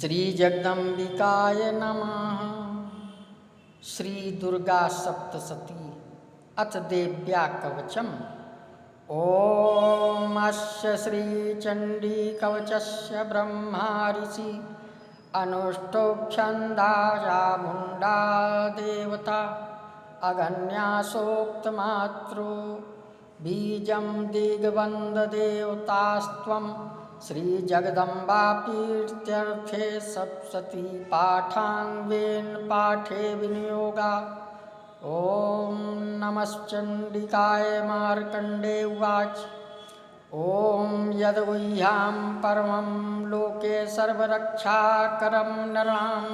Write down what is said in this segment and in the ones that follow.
श्री जगदम्बिकाय नमः। श्री दुर्गा सप्तशती अथ देव्या कवचम्। ओम अस्य श्री चंडी कवचस्य ब्रह्मा ऋषि अनुष्टोक्षन्दाया मुंडा देवता अगन्यासोक्तमात्रो बीजं दिग्बन्ध देवतास्त्वं श्री जगदम्बापीत्यर्थे सप्तशती पाठाङ्गेन पाठे विनियोगा। ओम नमश्चंडिकाय मार्कंडे उवाच। ओम यद्गुह्यां परमं लोके सर्वरक्षाकरं नरां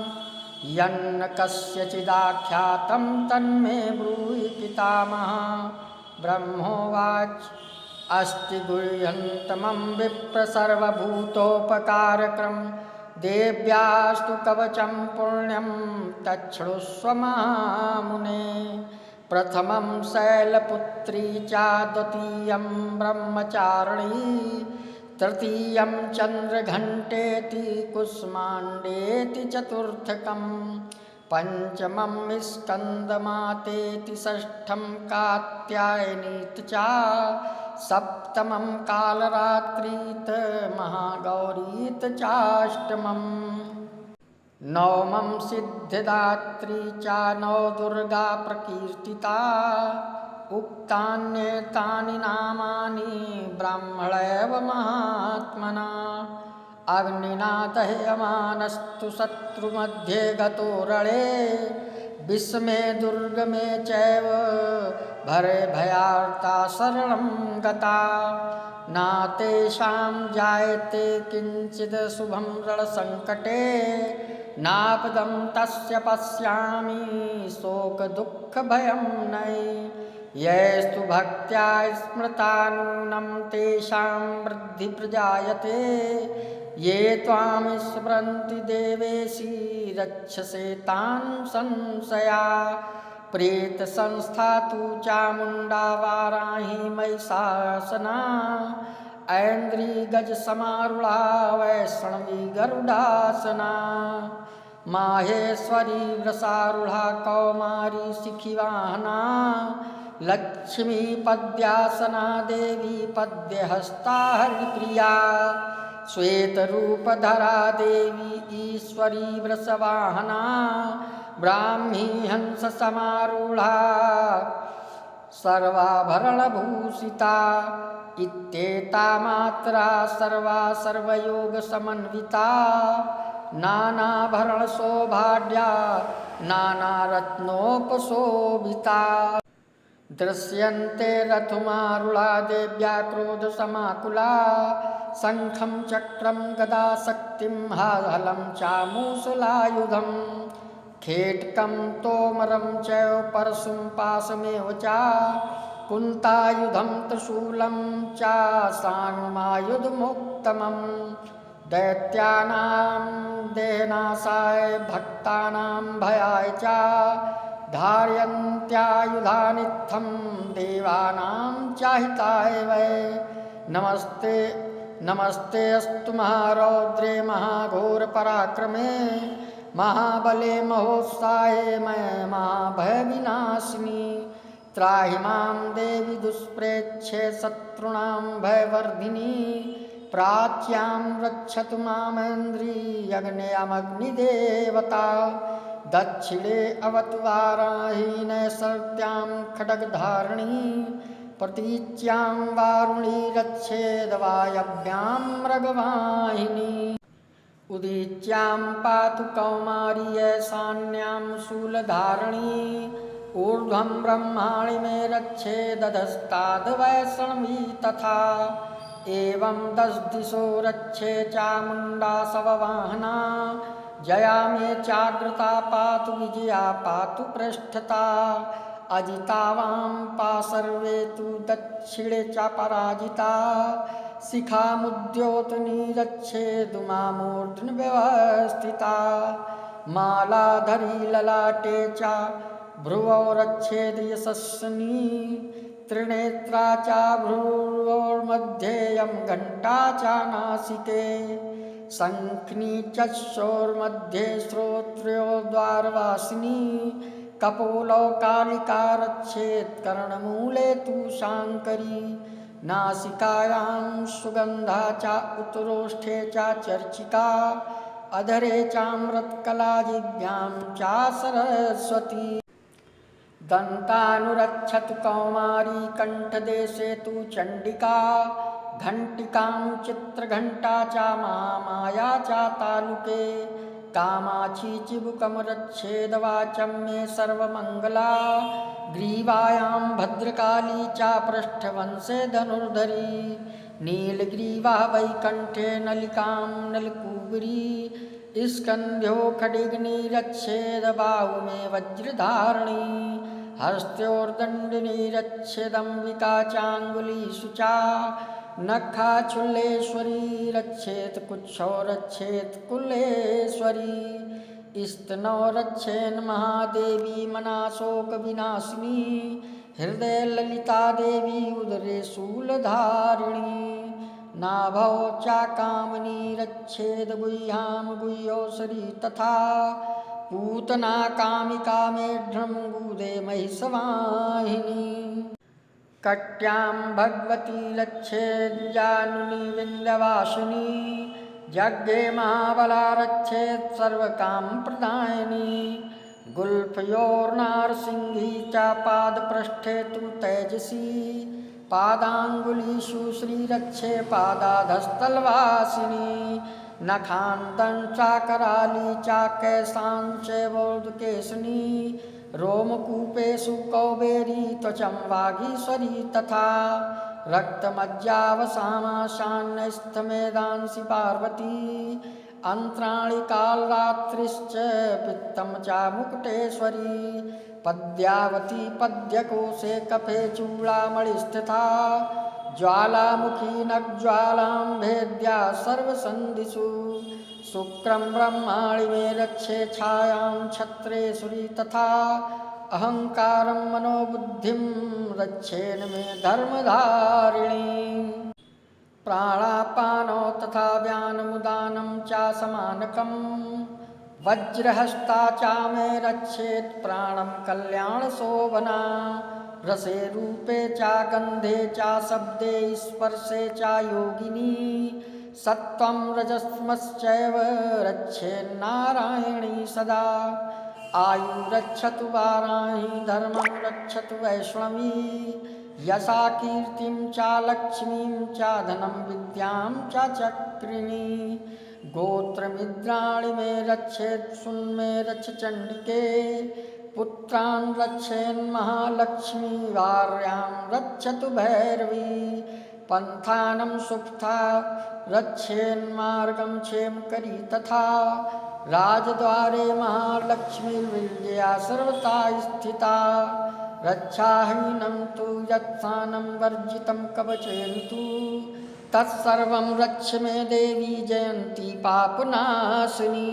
यन्न कस्यचिदाख्यातं तन्मे ब्रूहि पितामहः। ब्रह्मोवाच। अस्ति गुह्यन्तमं विप्र सर्वभूतोपकारकं देव्यास्तु कवचं पुण्यं तच्छृणुष्व महामुने। प्रथमं शैलपुत्री च द्वितीयं ब्रह्मचारिणी तृतीयं चन्द्रघण्टेति कुष्माण्डेति चतुर्थकं पंचमं स्कन्दमातेति षष्ठं कात्यायनीति च सप्तमं कालरात्रीत महागौरीत चाष्टमम् नवमं सिद्धिदात्री च नवदुर्गा प्रकीर्तिता। उक्तान्येतानि नामानि ब्राह्मणैव महात्मना। अग्निना दह्यमानस्तु शत्रुमध्ये गतो रणे विस्मे दुर्गमे चैव भरे भयार्ता शरणं गता। नातेषां जायते किंचित् शुभं रणसङ्कटे नापदं तस्य पश्यामि शोकदुःखभयं नै। यैस्तु भक्त्या स्मृता नूनं तेषां वृद्धि प्रजायते। ये त्वां स्मरन्ति देवेशि रक्षसे तान् संशया। प्रेतसंस्था तु चामुण्डा वाराही महिषासना ऐन्द्री गजसमारूढा वैष्णवी गरुडासना। माहेश्वरी वृषारूढा कौमारी शिखिवाहना लक्ष्मी पद्यासना देवी पद्यहस्ता हरिप्रिया। श्वेतरूपधरा देवी ईश्वरी वृषवाहना ब्राह्मी हंस समारूढ़ा सर्वाभरणभूषिता। इत्येता मात्रा सर्वा सर्वयोग समन्विता नानाभरणशोभाढ्या नानारत्नोपशोभिता। दृश्यन्ते रथमारूढ़ा देव्या क्रोधसमाकुला शंखं चक्रं गदा शक्तिं हलं चामूसलायुधम् खेटकं तोमरं चैव परशुं पाशमेव च कुन्तायुधं त्रिशूलं च साङ्गमायुधमुत्तमम्। दैत्यानां देहनाशाय भक्तानां भयाय च धारयन्त्यायुधानित्थं देवानां चाहिताय वै। नमस्ते नमस्ते अस्तु महारौद्रे महाघोर पराक्रमे महाबले महोत्साहे महाभयविनाशिनी। त्राहि मां देवी दुष्प्रेक्षे शत्रूणां भयवर्धिनी। प्राच्यां रक्षतु मामेन्द्री अग्नेयमग्निदेवता। दक्षिणे अवतु वाराही नैषत्यां खड्गधारिणी। प्रतीच्यां वारुणी रक्षेद वायव्यां मृगवाहिनी। उदीच्यां पातु कौमारी ईशान्यां शूलधारिणी। ऊर्ध्वं ब्रह्माणि मे रक्षेदधस्ताद् वैष्णवी तथा। एवं दश दिशो रक्षे चामुण्डा शववाहना। जया मे चाग्रता पातु विजया पातु पृष्ठता। अजितावां पा सर्वे तु दक्षिणे च पराजिता। शिखामुद्योतनी रक्षेदुमामूर्ध्नि व्यवस्थिता। मालाधरी ललाटे च भ्रुवौ रक्षेद यशस्विनी। त्रिनेत्रा च भ्रुवोर्मध्ये घंटा च नासिके शङ्खनी चक्षोर्मध्ये श्रोत्र्योद्वारवासिनी कपोलौ कालिका रक्षेत्कर्णमूले तु शाङ्करी नासिकायां सुगन्धा च उत्तरोष्ठे च चर्चिका अधरे चामृतकला जिह्वां च सरस्वती दन्तानुरक्षतु कौमारी कण्ठदेशे तु चण्डिका घण्टिकां चित्रघण्टा च महामाया च तालुके कामाक्षी चिबुकं रक्षेदवाचं मे सर्वमङ्गला ग्रीवायां भद्रकाली च पृष्ठवंशे धनुर्धरी नीलग्रीवा वैकण्ठे नलिकां नलकूबरी स्कन्ध्यो खड्गनी रक्षेदबाहु मे वज्रधारिणी हस्तोर्दण्डिनी रक्षेदम्बिका चाङ्गुलीषु च नखाचुल्लेश्वरी रक्षेत कुक्षौ रक्षेत कुलेश्वरी स्तनौ रक्षेन् महादेवी मनाशोक विनाशिनी हृदय ललिता देवी उदरे शूलधारिणी नाभौ च कामनी रक्षेद गुह्यां गुह्योसरी तथा पूतना कामिका मेढ्रं गुदे महिषवाहिनी कट्यां भगवती रक्षेज्जानुनी विन्ध्यवासिनी यज्ञे महाबला रक्षेत् सर्वकामप्रदायिनी गुल्फयोर्नारसिंही च पादपृष्ठे तु तेजसी पादाङ्गुलीषु श्रीरक्षे पादाधस्तलवासिनी नखान्तं चाकराली चाकेशाञ्चैवोर्ध्वकेशिनी रोमकूपेषु कौबेरी त्वचं वागीश्वरी तथा रक्तमज्जावसामाशान्यस्थमेधांसि पार्वती अन्त्राणि कालरात्रिश्च पित्तं च मुकुटेश्वरी पद्यावती पद्यकोशे कफे चूडामणिस्थिता ज्वालामुखी नग्ज्वालां भेद्या सर्वसन्धिषु शुक्रं ब्रह्माणि मे रक्षे छायां छत्रेश्वरी तथा अहंकारं मनोबुद्धिं रक्षेन मे धर्मधारिणी प्राणापानो तथा व्यानमुदानं च समानकं वज्रहस्ता च मे रक्षेत् प्राणं कल्याणशोभना रसे रूपे च गन्धे च शब्दे स्पर्शे च योगिनी सत्वं रजस्मश्चैव रक्षेन्नारायणी सदा आयु रक्षतु वाराहि धर्मं रक्षतु वैष्णवी यशा कीर्तिं च लक्ष्मीं च धनं विद्यां च चक्रिणी गोत्रमिद्राणि मे रक्षेत् सुन्मे रक्ष चण्डिके पुत्रान् रक्षेन्महालक्ष्मी वार्यां रक्षतु भैरवी पंथानं सुप्ता रक्षेन्मार्गं क्षेमकरी तथा राजद्वारे महालक्ष्मीर्विजया सर्वथा स्थिता रक्षाहीनं तु यत्सानं वर्जितं कवचयन्तु तत्सर्वं रक्ष मे देवी जयन्ती पापनाशिनी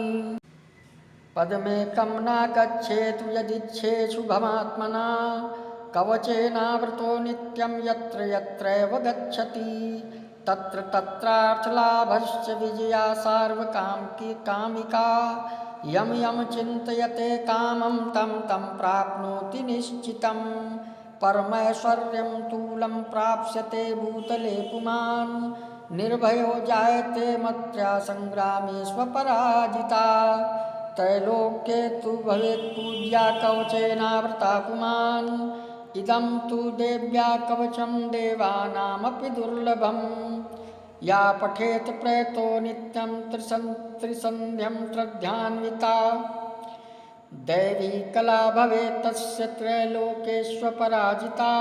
पदमेकं न गच्छेतु यदिच्छेत् शुभमात्मना कवचेनावृतो नित्यं यत्र यत्रैव गच्छति तत्र तत्रार्थलाभश्च विजया सार्वकामिकी कामिका यं यं चिन्तयते कामं तं तं प्राप्नोति निश्चितं परमैश्वर्यं तूलं प्राप्स्यते भूतले पुमान् निर्भयो जायते मत्र्या संग्रामे स्वपराजिता त्रैलोक्ये तु भवेत् पूज्या कवचेनावृता पुमान् इदं तु देव्या कवचं देवानामपि दुर्लभं या पठेत् प्रयतो नित्यं त्रिसन्ध्यं त्रध्यान्विता दैवी कला भवेत् तस्य त्रैलोकेष्वपराजिता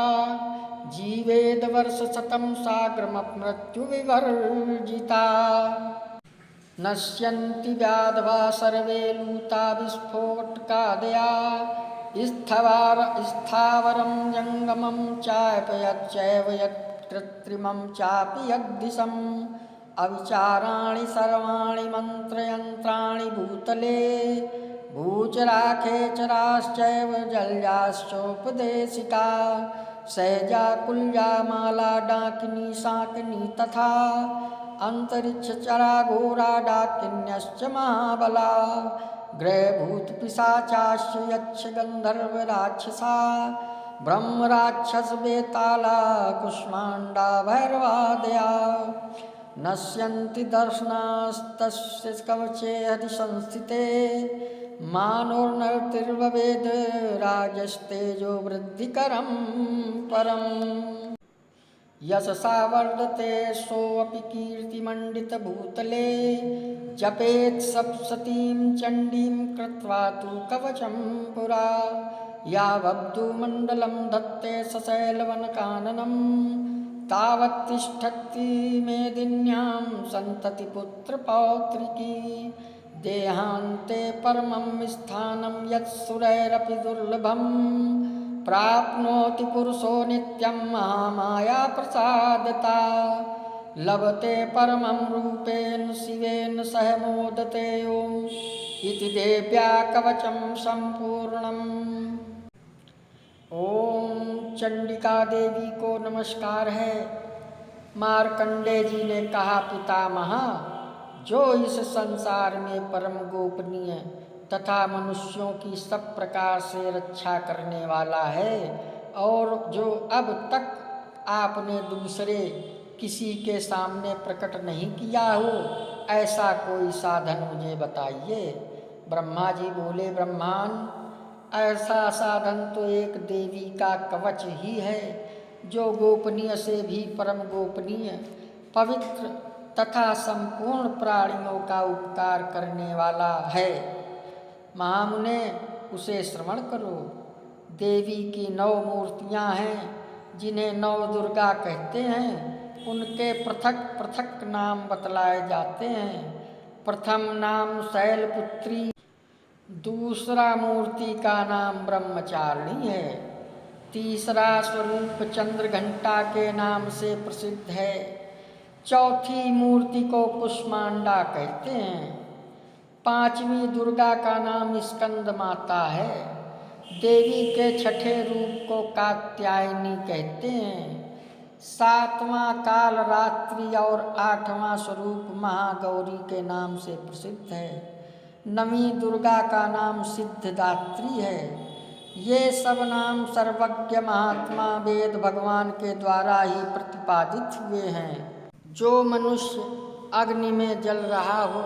जीवेद वर्षशतं साग्रममृत्युविवर्जिता नश्यन्ति व्याधवा सर्वे लूता विस्फोटकादया स्थावरं जङ्गमं चापयच्चैव यत्कृत्रिमं चापि यद्दिशम् अविचाराणि सर्वाणि मन्त्रयन्त्राणि भूतले भूचराखेचराश्चैव जल्याश्चोपदेशिका सहजा कुल्या माला डाकिनी शाकिनी तथा अंतरिक्षचरा घोरा डाकिन्यश्च महाबला ग्रहभूतपिशाचाश्च यक्षगन्धर्वराक्षसा ब्रह्मराक्षस बेताला कुष्माण्डा भैरवादया नश्यन्ति दर्शनास्तस्य कवचे हरिसंस्थिते मानोर्नतिर्भवेद् राजस्तेजो वृद्धिकरं परम् यशसा वर्धते सोऽपि कीर्तिमण्डितभूतले जपेत् सप्तशतीं चण्डीं कृत्वा तु कवचं पुरा यावब्धूमण्डलं धत्ते सशैलवनकाननं तावत्तिष्ठति मेदिन्यां सन्ततिपुत्रपौत्रिकी देहान्ते परमं स्थानं यत्सुरैरपि दुर्लभं प्राप्नोति पुरुषो नित्यं महामाया प्रसादता लभते परमं रूपेण शिवेन सह मोदते ओम इति देव्या कवचं संपूर्णम्। ओम चंडिका देवी को नमस्कार है। मार्कंडेय जी ने कहा, पितामह, जो इस संसार में परम गोपनीय तथा मनुष्यों की सब प्रकार से रक्षा करने वाला है और जो अब तक आपने दूसरे किसी के सामने प्रकट नहीं किया हो, ऐसा कोई साधन मुझे बताइए। ब्रह्मा जी बोले, ब्रह्मन, ऐसा साधन तो एक देवी का कवच ही है जो गोपनीय से भी परम गोपनीय, पवित्र तथा संपूर्ण प्राणियों का उपकार करने वाला है। महामुने, उसे श्रवण करो। देवी की 9 मूर्तियां हैं जिन्हें 9 दुर्गा कहते हैं। उनके पृथक पृथक नाम बतलाए जाते हैं। प्रथम नाम शैलपुत्री, दूसरा मूर्ति का नाम ब्रह्मचारिणी है, तीसरा स्वरूप चंद्रघंटा के नाम से प्रसिद्ध है, चौथी मूर्ति को कुष्मांडा कहते हैं, 5वीं दुर्गा का नाम स्कंद माता है, देवी के 6ठे रूप को कात्यायनी कहते हैं, 7वां काल रात्रि और 8वां स्वरूप महागौरी के नाम से प्रसिद्ध है, 9वीं दुर्गा का नाम सिद्धदात्री है। ये सब नाम सर्वज्ञ महात्मा वेद भगवान के द्वारा ही प्रतिपादित हुए हैं। जो मनुष्य अग्नि में जल रहा हो,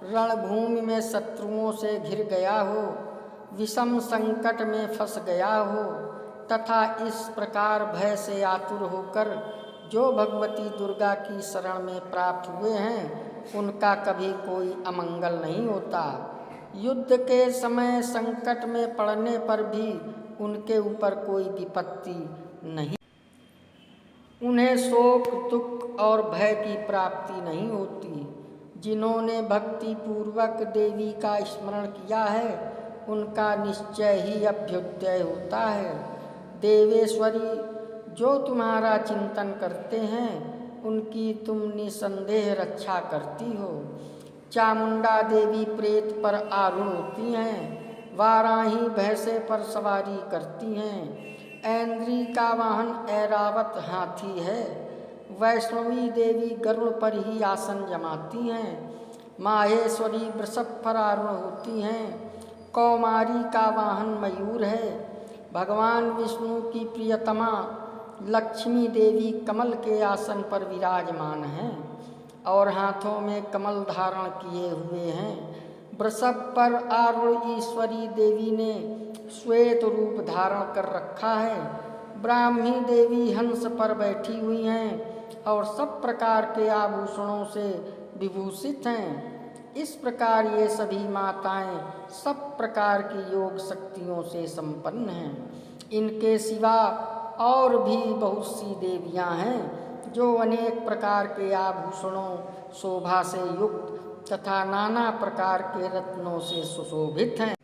रणभूमि में शत्रुओं से घिर गया हो, विषम संकट में फंस गया हो तथा इस प्रकार भय से आतुर होकर जो भगवती दुर्गा की शरण में प्राप्त हुए हैं, उनका कभी कोई अमंगल नहीं होता। युद्ध के समय संकट में पड़ने पर भी उनके ऊपर कोई विपत्ति नहीं, उन्हें शोक दुख और भय की प्राप्ति नहीं होती। जिन्होंने भक्ति पूर्वक देवी का स्मरण किया है, उनका निश्चय ही अभ्युदय होता है। देवेश्वरी, जो तुम्हारा चिंतन करते हैं, उनकी तुम निसंदेह रक्षा करती हो। चामुंडा देवी प्रेत पर आरूढ़ होती हैं, वाराही भैंसे पर सवारी करती हैं, ऐन्द्री का वाहन ऐरावत हाथी है, वैष्णवी देवी गरुड़ पर ही आसन जमाती हैं, माहेश्वरी वृषभ पर आरूढ़ होती हैं, कौमारी का वाहन मयूर है, भगवान विष्णु की प्रियतमा लक्ष्मी देवी कमल के आसन पर विराजमान हैं और हाथों में कमल धारण किए हुए हैं। वृषभ पर आरूढ़ ईश्वरी देवी ने श्वेत रूप धारण कर रखा है। ब्राह्मी देवी हंस पर बैठी हुई हैं और सब प्रकार के आभूषणों से विभूषित हैं। इस प्रकार ये सभी माताएं सब प्रकार की योग शक्तियों से संपन्न हैं। इनके सिवा और भी बहुत सी देवियां हैं जो अनेक प्रकार के आभूषणों, शोभा से युक्त तथा नाना प्रकार के रत्नों से सुशोभित हैं।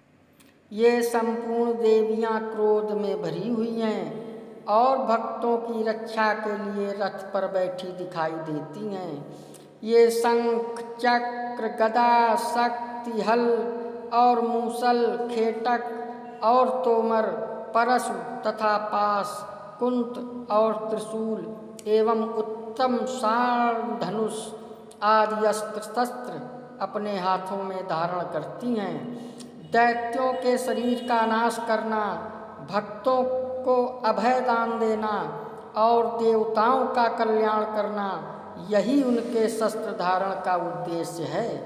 ये संपूर्ण देवियां क्रोध में भरी हुई हैं और भक्तों की रक्षा के लिए रथ पर बैठी दिखाई देती हैं। ये शंख, चक्र, गदा, शक्ति, हल और मूसल, खेटक और तोमर, परशु तथा पास, कुंत और त्रिशूल एवं उत्तम साण धनुष आदि अस्त्र शस्त्र अपने हाथों में धारण करती हैं। दैत्यों के शरीर का नाश करना, भक्तों को अभय दान देना और देवताओं का कल्याण करना, यही उनके शस्त्र धारण का उद्देश्य है।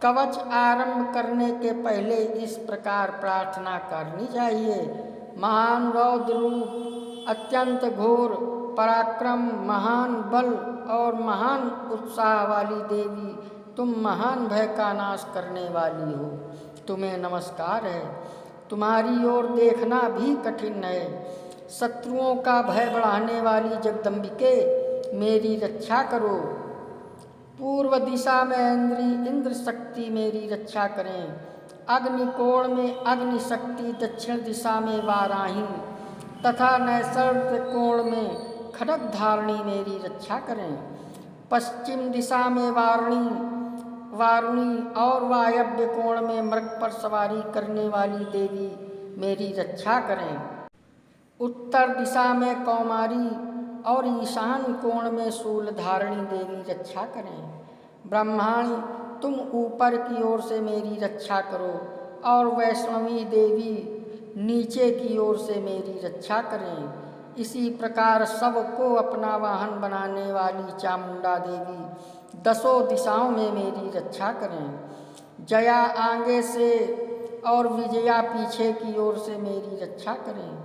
कवच आरंभ करने के पहले इस प्रकार प्रार्थना करनी चाहिए। महान रौद्र रूप, अत्यंत घोर पराक्रम, महान बल और महान उत्साह वाली देवी, तुम महान भय का नाश करने वाली हो, तुम्हें नमस्कार है। तुम्हारी ओर देखना भी कठिन है। शत्रुओं का भय बढ़ाने वाली जगदम्बिके, मेरी रक्षा करो। पूर्व दिशा में इंद्र शक्ति मेरी रक्षा करें। अग्निकोण में अग्नि शक्ति, दक्षिण दिशा में वाराही तथा नैसर्ग कोण में खड्ग धारणी मेरी रक्षा करें। पश्चिम दिशा में वारुणी और वायव्य कोण में मृग पर सवारी करने वाली देवी मेरी रक्षा करें। उत्तर दिशा में कौमारी और ईशान कोण में शूल धारणी देवी रक्षा करें। ब्रह्माणी, तुम ऊपर की ओर से मेरी रक्षा करो और वैष्णवी देवी नीचे की ओर से मेरी रक्षा करें। इसी प्रकार सबको अपना वाहन बनाने वाली चामुंडा देवी दसों दिशाओं में मेरी रक्षा करें। जया आगे से और विजया पीछे की ओर से मेरी रक्षा करें।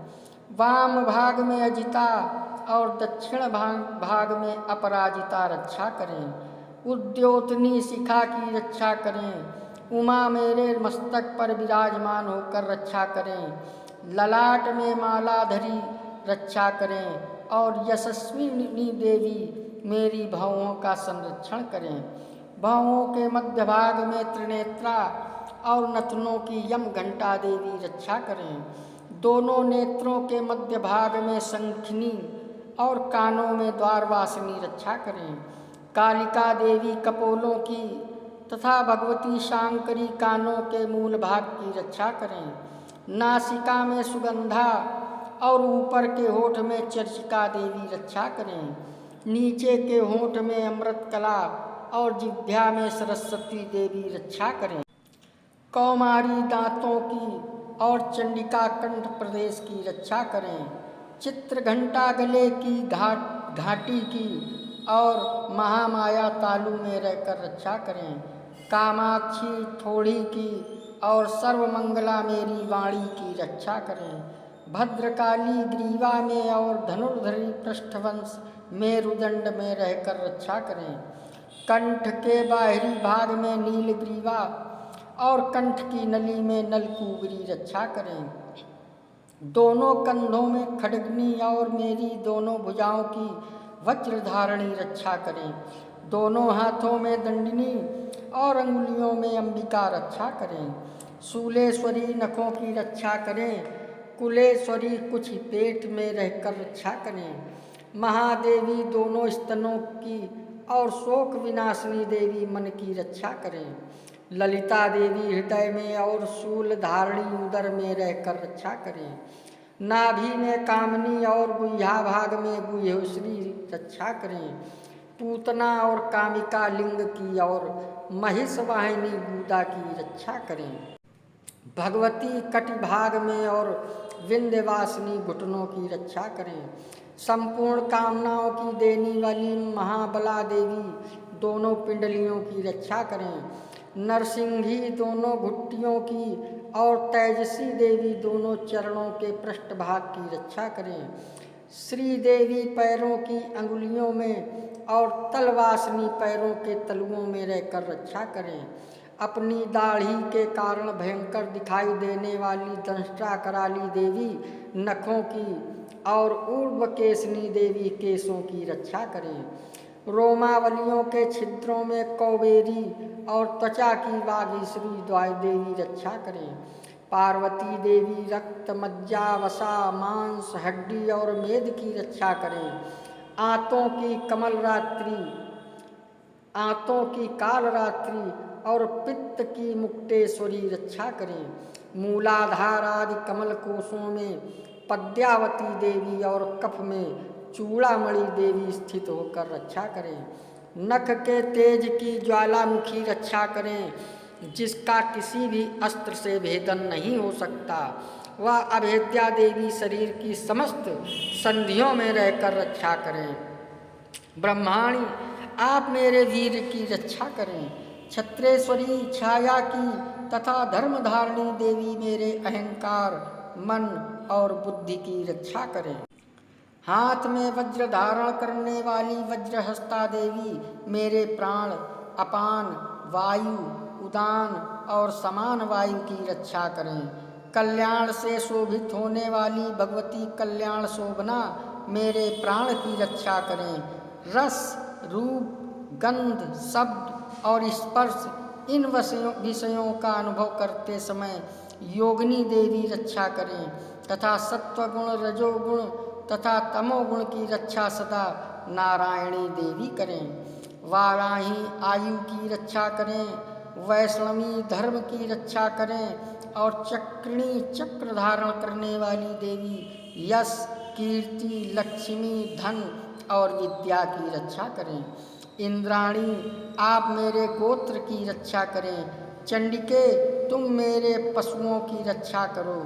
वाम भाग में अजिता और दक्षिण भाग में अपराजिता रक्षा करें। उद्योतनी शिखा की रक्षा करें। उमा मेरे मस्तक पर विराजमान होकर रक्षा करें। ललाट में मालाधरी रक्षा करें और यशस्विनी देवी मेरी भवों का संरक्षण करें। भवों के मध्य भाग में त्रिनेत्रा और नथनों की यम घंटा देवी रक्षा करें। दोनों नेत्रों के मध्य भाग में शंखिनी और कानों में द्वारवासिनी रक्षा करें। कालिका देवी कपोलों की तथा भगवती शांकरी कानों के मूल भाग की रक्षा करें। नासिका में सुगंधा और ऊपर के होठ में चर्चिका देवी रक्षा करें। नीचे के होठ में अमृत कला और जिह्वा में सरस्वती देवी रक्षा करें। कौमारी दांतों की और चंडिका कंठ प्रदेश की रक्षा करें। चित्र घंटा गले की घाटी की और महामाया तालु में रहकर रक्षा करें। कामाक्षी थोड़ी की और सर्वमंगला मेरी वाणी की रक्षा करें। भद्रकाली ग्रीवा में और धनुर्धरी पृष्ठवंश मेरुदंड में रहकर रक्षा करें। कंठ के बाहरी भाग में नीलग्रीवा और कंठ की नली में नलकूबरी रक्षा करें। दोनों कंधों में खड्गनी और मेरी दोनों भुजाओं की वज्रधारणी रक्षा करें। दोनों हाथों में दंडिनी और अंगुलियों में अंबिका रक्षा करें। शूलेश्वरी नखों की रक्षा करें। कुलेश्वरी कुछ पेट में रहकर रक्षा करें। महादेवी दोनों स्तनों की और शोक विनाशिनी देवी मन की रक्षा करें। ललिता देवी हृदय में और शूल धारणी उदर में रहकर रक्षा करें। नाभि में कामनी और गुह्या भाग में गुह्यश्री रक्षा करें। पूतना और कामिका लिंग की और महिष वाहिनी बूदा की रक्षा करें। भगवती कटि भाग में और विंध्यवासिनी घुटनों की रक्षा करें। संपूर्ण कामनाओं की देने वाली महाबला देवी दोनों पिंडलियों की रक्षा करें। नरसिंही दोनों घुट्टियों की और तेजसी देवी दोनों चरणों के पृष्ठभाग की रक्षा करें। श्री देवी पैरों की अंगुलियों में और तलवासनी पैरों के तलुओं में रहकर रक्षा करें। अपनी दाढ़ी के कारण भयंकर दिखाई देने वाली दंष्टा कराली देवी नखों की और ऊर्ध्वकेशनी देवी केशों की रक्षा करें। रोमावलियों के छिद्रों में कौबेरी और त्वचा की वागीश्वरी द्वाय देवी रक्षा करें। पार्वती देवी रक्त, मज्जा, वसा, मांस, हड्डी और मेद की रक्षा करें। आंतों की काल रात्रि और पित्त की मुक्तेश्वरी रक्षा करें। मूलाधार आदि कमल कोशों में पद्यावती देवी और कफ में चूड़ामणि देवी स्थित होकर रक्षा करें। नख के तेज की ज्वालामुखी रक्षा करें, जिसका किसी भी अस्त्र से भेदन नहीं हो सकता। वह अभेद्या देवी शरीर की समस्त संधियों में रहकर रक्षा करें। ब्रह्माणी, आप मेरे वीर की रक्षा करें। छत्रेश्वरी छाया की तथा धर्मधारिणी देवी मेरे अहंकार, मन और बुद्धि की रक्षा करें। हाथ में वज्र धारण करने वाली वज्रहस्ता देवी मेरे प्राण, अपान वायु, उदान और समान वायु की रक्षा करें। कल्याण से शोभित होने वाली भगवती कल्याण शोभना मेरे प्राण की रक्षा करें। रस, रूप, गंध, शब्द और स्पर्श, इन विषयों का अनुभव करते समय योगिनी देवी रक्षा करें तथा सत्वगुण, रजोगुण तथा तमोगुण की रक्षा सदा नारायणी देवी करें। वाराही आयु की रक्षा करें, वैष्णवी धर्म की रक्षा करें और चक्रिणी चक्र धारण करने वाली देवी यश, कीर्ति, लक्ष्मी, धन और विद्या की रक्षा करें। इंद्राणी, आप मेरे गोत्र की रक्षा करें। चंडिके, तुम मेरे पशुओं की रक्षा करो।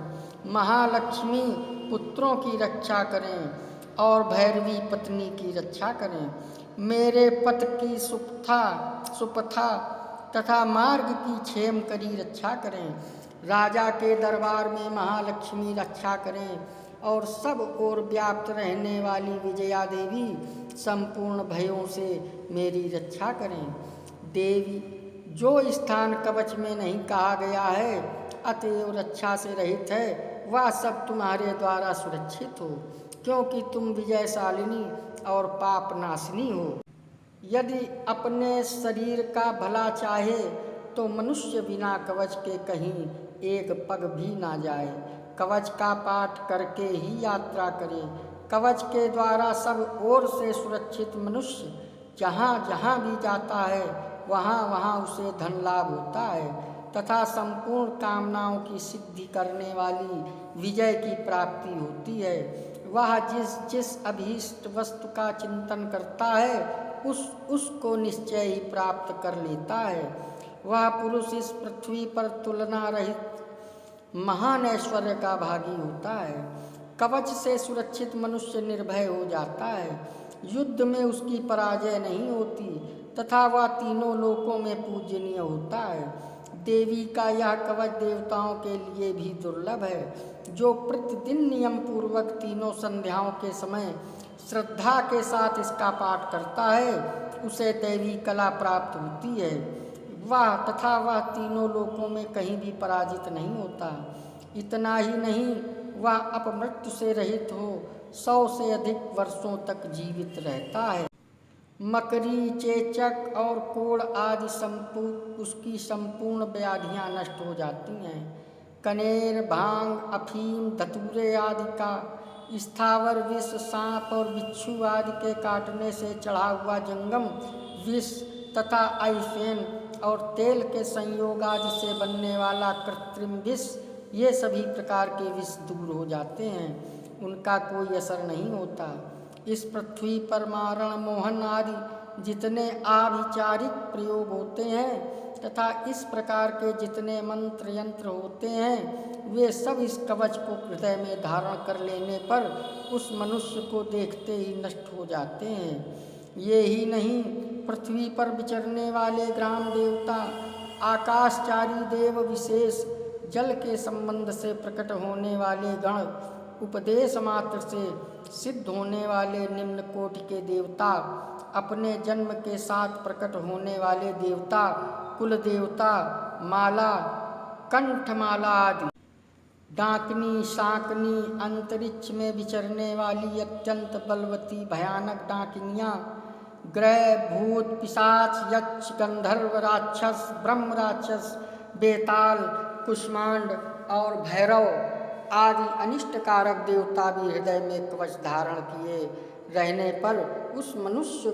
महालक्ष्मी, पुत्रों की रक्षा करें और भैरवी पत्नी की रक्षा करें। मेरे पथ की सुपथा तथा मार्ग की क्षेम करी रक्षा करें। राजा के दरबार में महालक्ष्मी रक्षा करें और सब ओर व्याप्त रहने वाली विजया देवी संपूर्ण भयों से मेरी रक्षा करें। देवी, जो स्थान कवच में नहीं कहा गया है अतएव रक्षा से रहित है, वह सब तुम्हारे द्वारा सुरक्षित हो, क्योंकि तुम विजयशालिनी और पाप नाशिनी हो। यदि अपने शरीर का भला चाहे तो मनुष्य बिना कवच के कहीं एक पग भी ना जाए। कवच का पाठ करके ही यात्रा करे। कवच के द्वारा सब ओर से सुरक्षित मनुष्य जहाँ जहाँ भी जाता है वहाँ वहाँ उसे धन लाभ होता है तथा संपूर्ण कामनाओं की सिद्धि करने वाली विजय की प्राप्ति होती है। वह जिस अभीष्ट वस्तु का चिंतन करता है उसको निश्चय ही प्राप्त कर लेता है। वह पुरुष इस पृथ्वी पर तुलना रहित महान ऐश्वर्य का भागी होता है। कवच से सुरक्षित मनुष्य निर्भय हो जाता है। युद्ध में उसकी पराजय नहीं होती तथा वह तीनों लोकों में पूजनीय होता है। देवी का यह कवच देवताओं के लिए भी दुर्लभ है। जो प्रतिदिन नियम पूर्वक तीनों संध्याओं के समय श्रद्धा के साथ इसका पाठ करता है उसे दैवी कला प्राप्त होती है। वह तीनों लोकों में कहीं भी पराजित नहीं होता। इतना ही नहीं, वह अपमृत्यु से रहित हो 100 से अधिक वर्षों तक जीवित रहता है। मकरी, चेचक और कोढ़ आदि उसकी संपूर्ण व्याधियाँ नष्ट हो जाती हैं। कनेर, भांग, अफीम, धतूरे आदि का स्थावर विष, सांप और बिच्छू आदि के काटने से चढ़ा हुआ जंगम विष तथा आइफेन और तेल के संयोग आदि से बनने वाला कृत्रिम विष, ये सभी प्रकार के विष दूर हो जाते हैं, उनका कोई असर नहीं होता। इस पृथ्वी पर मारण, मोहन आदि जितने आभिचारिक प्रयोग होते हैं तथा इस प्रकार के जितने मंत्र यंत्र होते हैं वे सब इस कवच को हृदय में धारण कर लेने पर उस मनुष्य को देखते ही नष्ट हो जाते हैं। ये ही नहीं, पृथ्वी पर विचरने वाले ग्राम देवता, आकाशचारी देव विशेष, जल के संबंध से प्रकट होने वाले गण, उपदेश मात्र से सिद्ध होने वाले निम्न कोटि के देवता, अपने जन्म के साथ प्रकट होने वाले देवता, कुल देवता, माला, कंठमाला आदि, डाकनी, शाकनी, अंतरिक्ष में विचरने वाली अत्यंत बलवती भयानक डाकिनियाँ, ग्रह, भूत, पिशाच, यक्ष, गंधर्व, राक्षस, ब्रह्म राक्षस, बेताल, कुष्मांड और भैरव आदि अनिष्टकारक देवता भी हृदय में कवच धारण किए रहने पर उस मनुष्य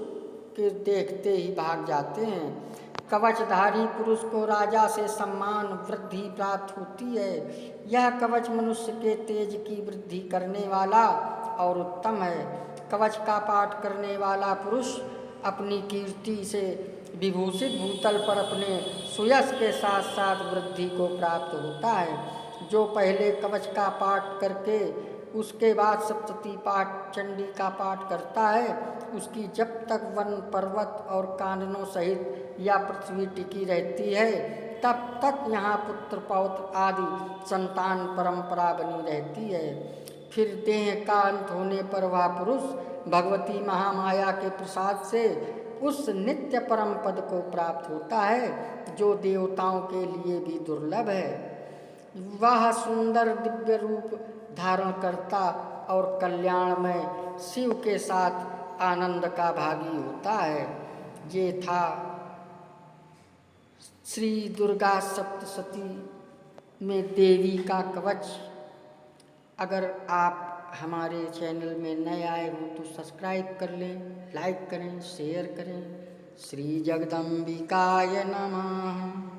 के देखते ही भाग जाते हैं। कवचधारी पुरुष को राजा से सम्मान वृद्धि प्राप्त होती है। यह कवच मनुष्य के तेज की वृद्धि करने वाला और उत्तम है। कवच का पाठ करने वाला पुरुष अपनी कीर्ति से विभूषित भूतल पर अपने सुयश के साथ साथ वृद्धि को प्राप्त होता है। जो पहले कवच का पाठ करके उसके बाद सप्तती पाठ चंडी का पाठ करता है, उसकी जब तक वन पर्वत और काननों सहित या पृथ्वी टिकी रहती है, तब तक यहाँ पुत्र पौत्र आदि संतान परंपरा बनी रहती है। फिर देह का अंत होने पर वह पुरुष भगवती महामाया के प्रसाद से उस नित्य परम पद को प्राप्त होता है जो देवताओं के लिए भी दुर्लभ है। वह सुंदर दिव्य रूप धारण करता और कल्याणमय शिव के साथ आनंद का भागी होता है। ये था श्री दुर्गा सप्तशती में देवी का कवच। अगर आप हमारे चैनल में नए आए हों तो सब्सक्राइब कर लें, लाइक करें, शेयर करें। श्री जगदम्बिकाय नमः।